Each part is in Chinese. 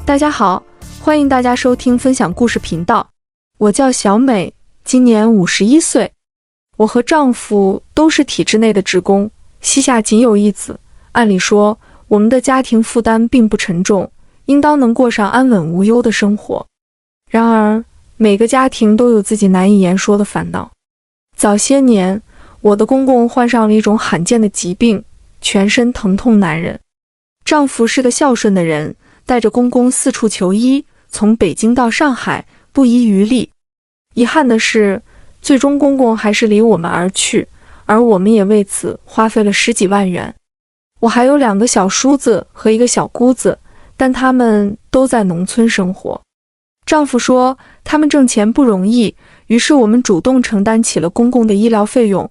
大家好，欢迎大家收听分享故事频道。我叫小美，今年51岁。我和丈夫都是体制内的职工，膝下仅有一子。按理说，我们的家庭负担并不沉重，应当能过上安稳无忧的生活。然而，每个家庭都有自己难以言说的烦恼。早些年，我的公公患上了一种罕见的疾病，全身疼痛难忍。丈夫是个孝顺的人，带着公公四处求医，从北京到上海，不遗余力。遗憾的是，最终公公还是离我们而去，而我们也为此花费了10几万元。我还有2个小叔子和1个小姑子，但他们都在农村生活。丈夫说他们挣钱不容易，于是我们主动承担起了公公的医疗费用。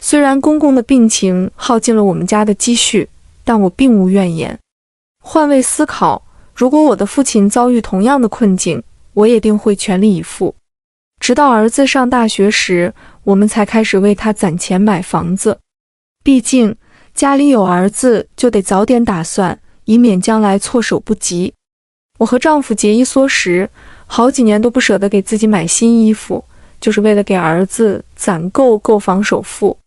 虽然公公的病情耗尽了我们家的积蓄，但我并无怨言。换位思考，如果我的父亲遭遇同样的困境，我也定会全力以赴。直到儿子上大学时，我们才开始为他攒钱买房子。毕竟家里有儿子，就得早点打算，以免将来措手不及。我和丈夫节衣缩食，好几年都不舍得给自己买新衣服，就是为了给儿子攒够购房首付。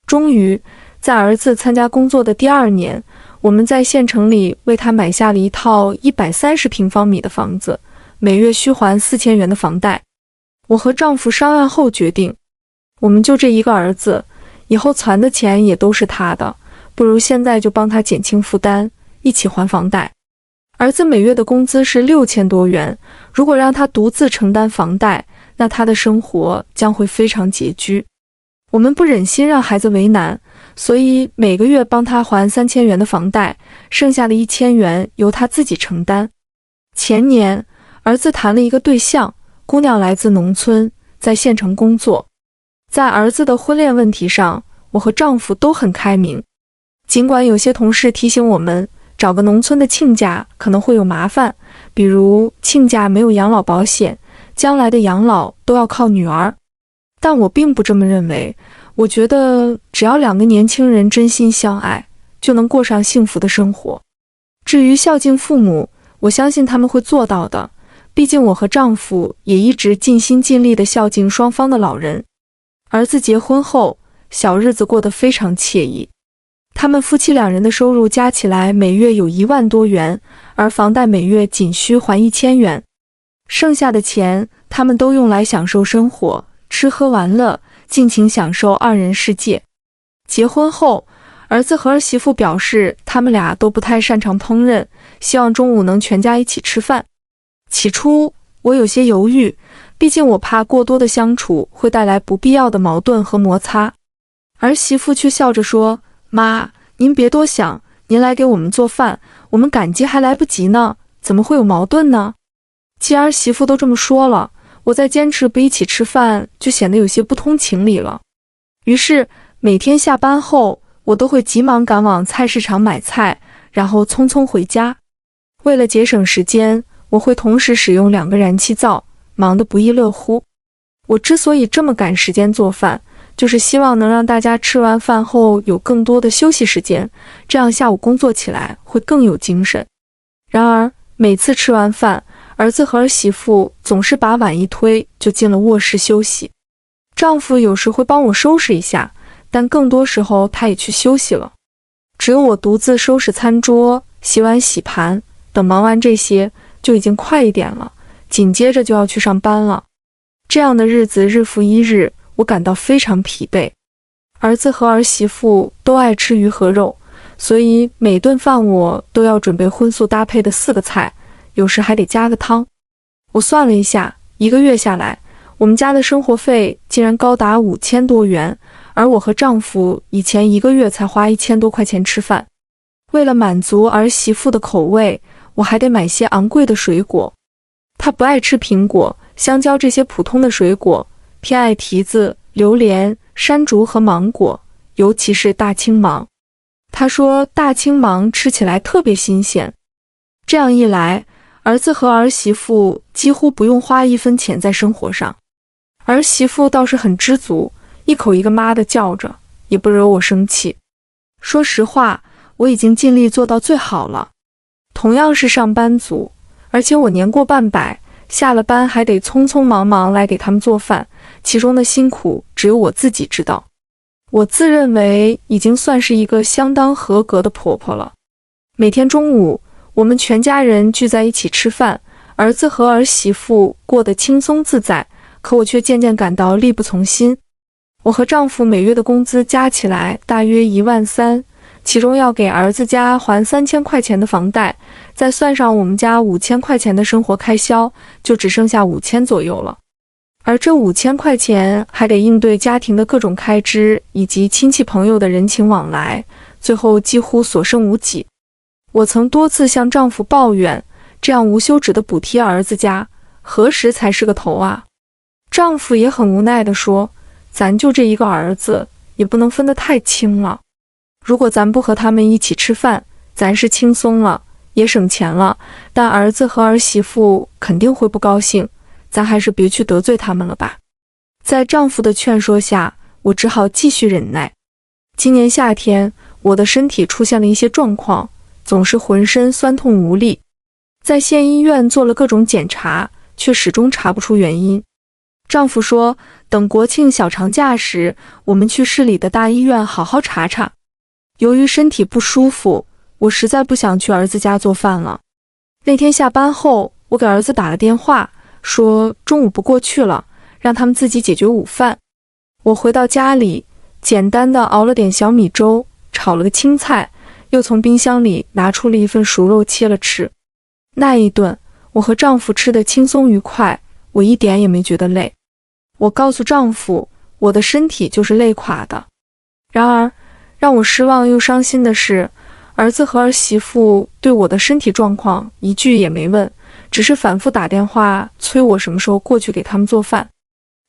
终于，在儿子参加工作的第2年，我们在县城里为他买下了一套130平方米的房子，每月需还4000元的房贷。我和丈夫商量后决定，我们就这一个儿子，以后攒的钱也都是他的，不如现在就帮他减轻负担，一起还房贷。儿子每月的工资是6000多元，如果让他独自承担房贷，那他的生活将会非常拮据。我们不忍心让孩子为难，所以每个月帮他还3000元的房贷，剩下的1000元由他自己承担。前年，儿子谈了一个对象，姑娘来自农村，在县城工作。在儿子的婚恋问题上，我和丈夫都很开明。尽管有些同事提醒我们，找个农村的亲家可能会有麻烦，比如亲家没有养老保险，将来的养老都要靠女儿。但我并不这么认为，我觉得只要2个年轻人真心相爱，就能过上幸福的生活。至于孝敬父母，我相信他们会做到的，毕竟我和丈夫也一直尽心尽力地孝敬双方的老人。儿子结婚后，小日子过得非常惬意。他们夫妻2人的收入加起来每月有1万多元，而房贷每月仅需还1000元。剩下的钱，他们都用来享受生活，吃喝玩乐，尽情享受2人世界。结婚后，儿子和儿媳妇表示他们俩都不太擅长烹饪，希望中午能全家一起吃饭。起初我有些犹豫，毕竟我怕过多的相处会带来不必要的矛盾和摩擦。儿媳妇却笑着说，妈，您别多想，您来给我们做饭，我们感激还来不及呢，怎么会有矛盾呢？既儿媳妇都这么说了，我再坚持不一起吃饭，就显得有些不通情理了。于是每天下班后，我都会急忙赶往菜市场买菜，然后匆匆回家。为了节省时间，我会同时使用2个燃气灶，忙得不亦乐乎。我之所以这么赶时间做饭，就是希望能让大家吃完饭后有更多的休息时间，这样下午工作起来会更有精神。然而每次吃完饭，儿子和儿媳妇总是把碗一推就进了卧室休息。丈夫有时会帮我收拾一下，但更多时候他也去休息了。只有我独自收拾餐桌、洗碗洗盘，等忙完这些就已经快1点了，紧接着就要去上班了。这样的日子日复一日，我感到非常疲惫。儿子和儿媳妇都爱吃鱼和肉，所以每顿饭我都要准备荤素搭配的4个菜，有时还得加个汤。我算了一下，1个月下来，我们家的生活费竟然高达5000多元，而我和丈夫以前1个月才花1000多块钱吃饭。为了满足儿媳妇的口味，我还得买些昂贵的水果。她不爱吃苹果、香蕉这些普通的水果，偏爱提子、榴莲、山竹和芒果，尤其是大青芒。她说大青芒吃起来特别新鲜。这样一来，儿子和儿媳妇几乎不用花1分钱在生活上。儿媳妇倒是很知足，一口一个妈的叫着，也不惹我生气。说实话，我已经尽力做到最好了。同样是上班族，而且我年过半百，下了班还得匆匆忙忙来给他们做饭，其中的辛苦只有我自己知道。我自认为已经算是一个相当合格的婆婆了。每天中午，我们全家人聚在一起吃饭，儿子和儿媳妇过得轻松自在，可我却渐渐感到力不从心。我和丈夫每月的工资加起来大约13000，其中要给儿子家还3000块钱的房贷，再算上我们家5000块钱的生活开销，就只剩下5000左右了。而这5000块钱还得应对家庭的各种开支以及亲戚朋友的人情往来，最后几乎所剩无几。我曾多次向丈夫抱怨，这样无休止的补贴儿子家，何时才是个头啊？丈夫也很无奈地说，咱就这一个儿子，也不能分得太清了。如果咱不和他们一起吃饭，咱是轻松了，也省钱了，但儿子和儿媳妇肯定会不高兴，咱还是别去得罪他们了吧。在丈夫的劝说下，我只好继续忍耐。今年夏天，我的身体出现了一些状况，总是浑身酸痛无力。在县医院做了各种检查，却始终查不出原因。丈夫说，等国庆小长假时，我们去市里的大医院好好查查。由于身体不舒服，我实在不想去儿子家做饭了。那天下班后，我给儿子打了电话，说中午不过去了，让他们自己解决午饭。我回到家里，简单的熬了点小米粥，炒了个青菜，又从冰箱里拿出了一份熟肉切了吃。那一顿，我和丈夫吃得轻松愉快，我一点也没觉得累。我告诉丈夫，我的身体就是累垮的。然而，让我失望又伤心的是，儿子和儿媳妇对我的身体状况一句也没问，只是反复打电话催我什么时候过去给他们做饭。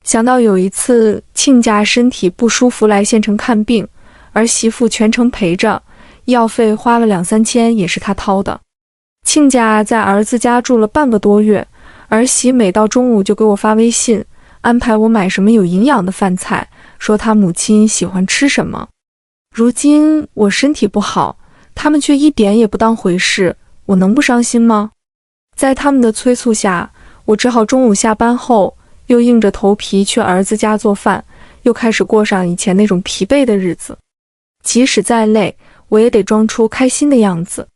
想到有一次亲家身体不舒服来县城看病，儿媳妇全程陪着，医药费花了2-3千也是他掏的。亲家在儿子家住了半个多月，儿媳每到中午就给我发微信，安排我买什么有营养的饭菜，说他母亲喜欢吃什么。如今我身体不好，他们却一点也不当回事，我能不伤心吗？在他们的催促下，我只好中午下班后又硬着头皮去儿子家做饭，又开始过上以前那种疲惫的日子。即使再累，我也得装出开心的样子。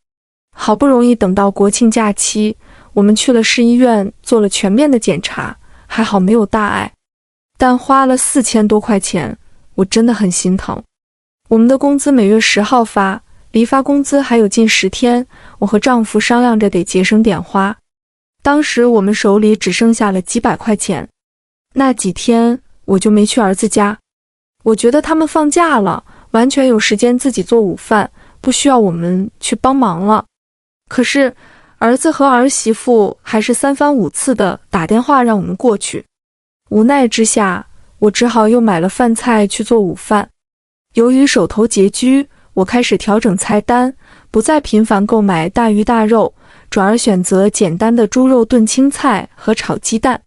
好不容易等到国庆假期，我们去了市医院做了全面的检查，还好没有大碍，但花了4000多块钱，我真的很心疼。我们的工资每月10号发，离发工资还有近10天，我和丈夫商量着得节省点花。当时我们手里只剩下了几百块钱，那几天我就没去儿子家。我觉得他们放假了，完全有时间自己做午饭，不需要我们去帮忙了。可是儿子和儿媳妇还是3番5次的打电话让我们过去。无奈之下，我只好又买了饭菜去做午饭。由于手头拮据，我开始调整菜单，不再频繁购买大鱼大肉，转而选择简单的猪肉炖青菜和炒鸡蛋。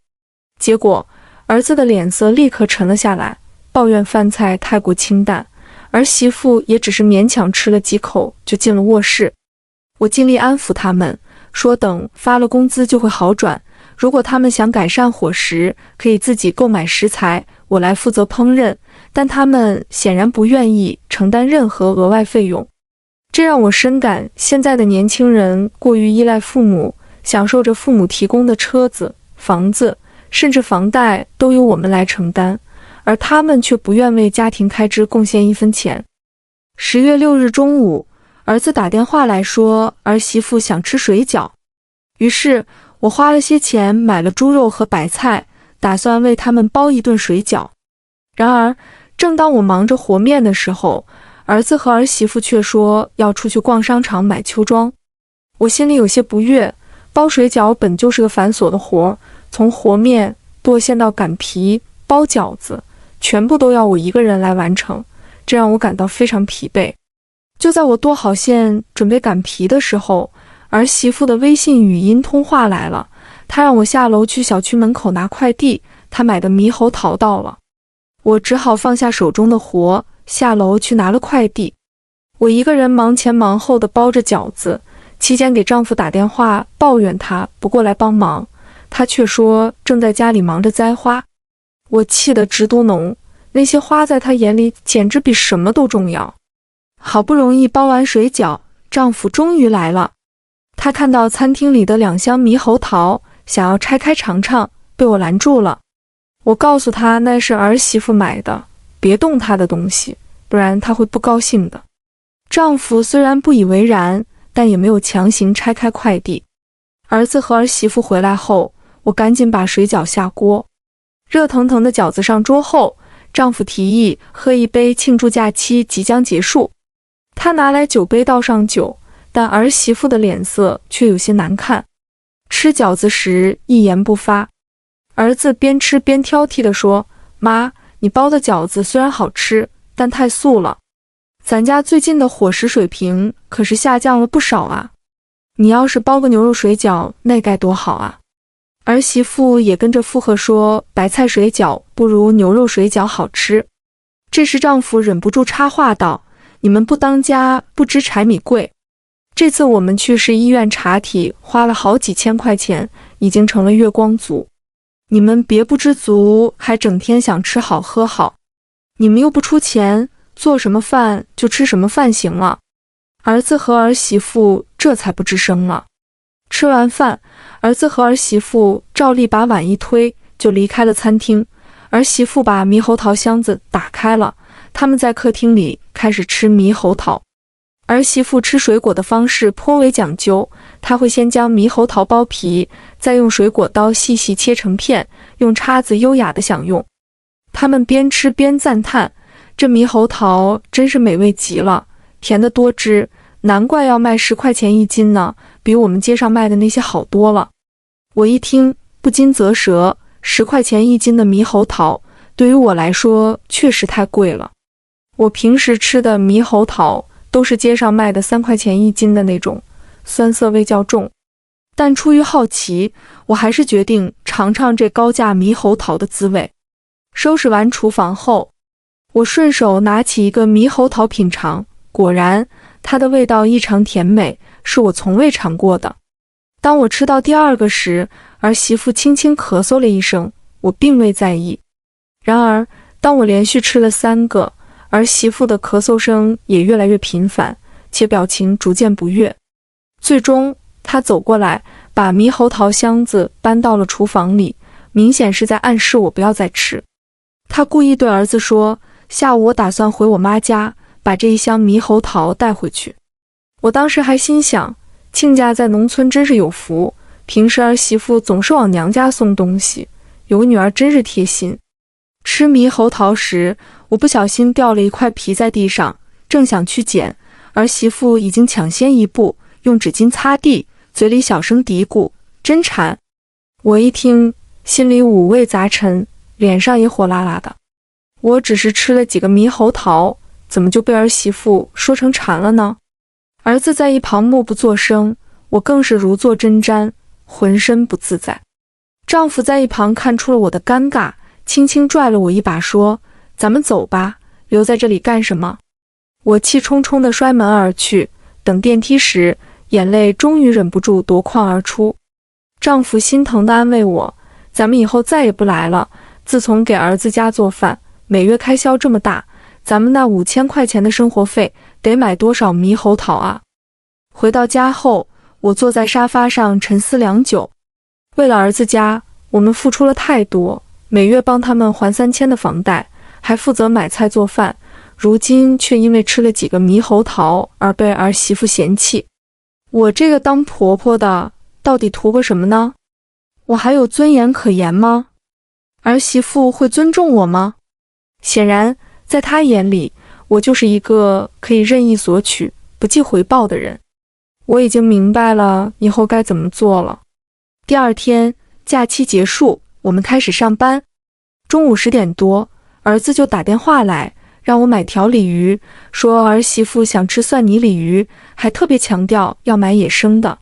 结果儿子的脸色立刻沉了下来，抱怨饭菜太过清淡，儿媳妇也只是勉强吃了几口就进了卧室。我尽力安抚他们，说等发了工资就会好转，如果他们想改善伙食，可以自己购买食材，我来负责烹饪，但他们显然不愿意承担任何额外费用。这让我深感现在的年轻人过于依赖父母，享受着父母提供的车子、房子，甚至房贷都由我们来承担，而他们却不愿为家庭开支贡献1分钱。10月6日中午，儿子打电话来说儿媳妇想吃水饺，于是我花了些钱买了猪肉和白菜，打算为他们包一顿水饺。然而正当我忙着和面的时候，儿子和儿媳妇却说要出去逛商场买秋装。我心里有些不悦，包水饺本就是个繁琐的活，从和面、剁馅到擀皮、包饺子，全部都要我一个人来完成，这让我感到非常疲惫。就在我剁好馅准备擀皮的时候，儿媳妇的微信语音通话来了，她让我下楼去小区门口拿快递，她买的猕猴桃到了。我只好放下手中的活，下楼去拿了快递。我一个人忙前忙后的包着饺子，期间给丈夫打电话抱怨他不过来帮忙，他却说正在家里忙着栽花。我气得直嘟哝，那些花在他眼里简直比什么都重要。好不容易包完水饺，丈夫终于来了。他看到餐厅里的2箱猕猴桃，想要拆开尝尝，被我拦住了。我告诉他那是儿媳妇买的，别动她的东西，不然她会不高兴的。丈夫虽然不以为然，但也没有强行拆开快递。儿子和儿媳妇回来后，我赶紧把水饺下锅。热腾腾的饺子上桌后，丈夫提议喝一杯庆祝假期即将结束。他拿来酒杯倒上酒，但儿媳妇的脸色却有些难看，吃饺子时一言不发。儿子边吃边挑剔地说：“妈，你包的饺子虽然好吃，但太素了。咱家最近的伙食水平可是下降了不少啊！你要是包个牛肉水饺，那该多好啊！”儿媳妇也跟着附和说：“白菜水饺不如牛肉水饺好吃。”这时丈夫忍不住插话道：“你们不当家不知柴米贵。这次我们去市医院查体，花了好几千块钱，已经成了月光族。你们别不知足，还整天想吃好喝好。你们又不出钱，做什么饭就吃什么饭行了。”儿子和儿媳妇这才不吱声了。吃完饭，儿子和儿媳妇照例把碗一推，就离开了餐厅。儿媳妇把猕猴桃箱子打开了，他们在客厅里开始吃猕猴桃。儿媳妇吃水果的方式颇为讲究，她会先将猕猴桃剥皮，再用水果刀细细切成片，用叉子优雅地享用。他们边吃边赞叹：“这猕猴桃真是美味极了，甜得多汁，难怪要卖10块钱一斤呢，比我们街上卖的那些好多了。”我一听不禁啧舌，10块钱一斤的猕猴桃，对于我来说确实太贵了。我平时吃的猕猴桃都是街上卖的3块钱一斤的那种，酸涩味较重。但出于好奇，我还是决定尝尝这高价猕猴桃的滋味。收拾完厨房后，我顺手拿起一个猕猴桃品尝，果然它的味道异常甜美，是我从未尝过的。当我吃到第2个时，儿媳妇轻轻咳嗽了一声，我并未在意。然而当我连续吃了3个，儿媳妇的咳嗽声也越来越频繁，且表情逐渐不悦。最终她走过来，把猕猴桃箱子搬到了厨房里，明显是在暗示我不要再吃。她故意对儿子说：“下午我打算回我妈家，把这一箱猕猴桃带回去。”我当时还心想，亲家在农村真是有福，平时儿媳妇总是往娘家送东西，有个女儿真是贴心。吃猕猴桃时，我不小心掉了一块皮在地上，正想去捡，儿媳妇已经抢先一步，用纸巾擦地，嘴里小声嘀咕：“真馋。”我一听，心里五味杂陈，脸上也火辣辣的。我只是吃了几个猕猴桃，怎么就被儿媳妇说成馋了呢？儿子在一旁默不作声，我更是如坐针毡，浑身不自在。丈夫在一旁看出了我的尴尬，轻轻拽了我一把说：“咱们走吧，留在这里干什么？”我气冲冲地摔门而去，等电梯时，眼泪终于忍不住夺眶而出。丈夫心疼地安慰我：“咱们以后再也不来了，自从给儿子家做饭，每月开销这么大，咱们那5000块钱的生活费得买多少猕猴桃啊？”回到家后，我坐在沙发上沉思良久。为了儿子家，我们付出了太多，每月帮他们还3000的房贷，还负责买菜做饭，如今却因为吃了几个猕猴桃而被儿媳妇嫌弃。我这个当婆婆的到底图个什么呢？我还有尊严可言吗？儿媳妇会尊重我吗？显然，在她眼里，我就是一个可以任意索取、不计回报的人。我已经明白了以后该怎么做了。第2天，假期结束，我们开始上班。中午10点多，儿子就打电话来，让我买条鲤鱼，说儿媳妇想吃蒜泥鲤鱼，还特别强调要买野生的。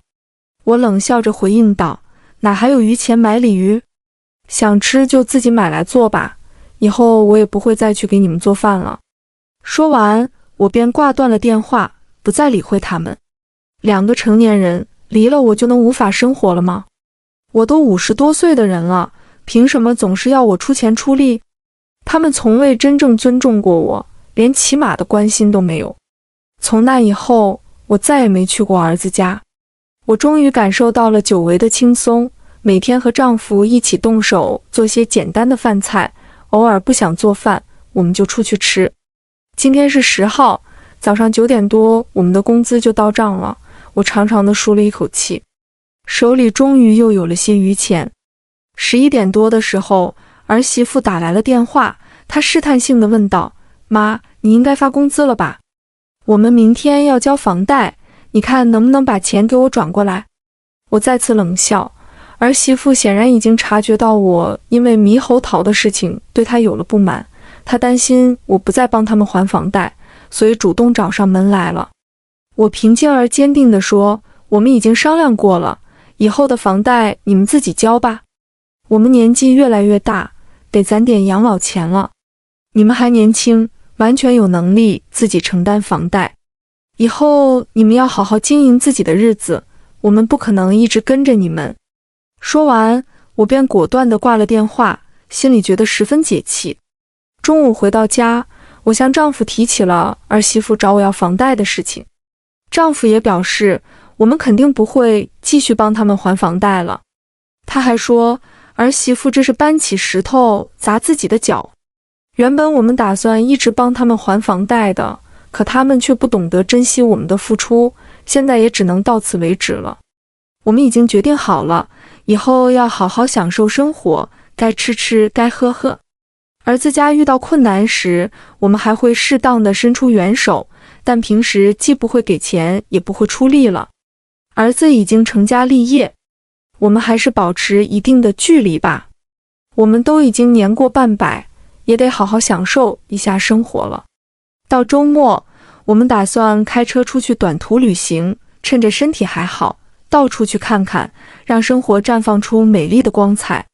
我冷笑着回应道：“哪还有余钱买鲤鱼？想吃就自己买来做吧，以后我也不会再去给你们做饭了。”说完，我便挂断了电话，不再理会他们。2个成年人，离了我就能无法生活了吗？我都50多岁的人了，凭什么总是要我出钱出力？他们从未真正尊重过我，连起码的关心都没有。从那以后，我再也没去过儿子家。我终于感受到了久违的轻松，每天和丈夫一起动手做些简单的饭菜，偶尔不想做饭，我们就出去吃。今天是10号，早上9点多，我们的工资就到账了。我长长的舒了一口气，手里终于又有了些余钱。11点多的时候，儿媳妇打来了电话，她试探性地问道：“妈，你应该发工资了吧？我们明天要交房贷，你看能不能把钱给我转过来？”我再次冷笑，儿媳妇显然已经察觉到我因为猕猴桃的事情对她有了不满，她担心我不再帮他们还房贷，所以主动找上门来了。我平静而坚定地说：“我们已经商量过了，以后的房贷你们自己交吧。我们年纪越来越大，得攒点养老钱了。你们还年轻，完全有能力自己承担房贷。以后你们要好好经营自己的日子，我们不可能一直跟着你们。”说完，我便果断地挂了电话，心里觉得十分解气。中午回到家，我向丈夫提起了儿媳妇找我要房贷的事情。丈夫也表示，我们肯定不会继续帮他们还房贷了。他还说，儿媳妇这是搬起石头砸自己的脚。原本我们打算一直帮他们还房贷的，可他们却不懂得珍惜我们的付出，现在也只能到此为止了。我们已经决定好了，以后要好好享受生活，该吃吃，该喝喝。儿子家遇到困难时，我们还会适当的伸出援手，但平时既不会给钱，也不会出力了。儿子已经成家立业，我们还是保持一定的距离吧。我们都已经年过半百，也得好好享受一下生活了。到周末，我们打算开车出去短途旅行，趁着身体还好，到处去看看，让生活绽放出美丽的光彩。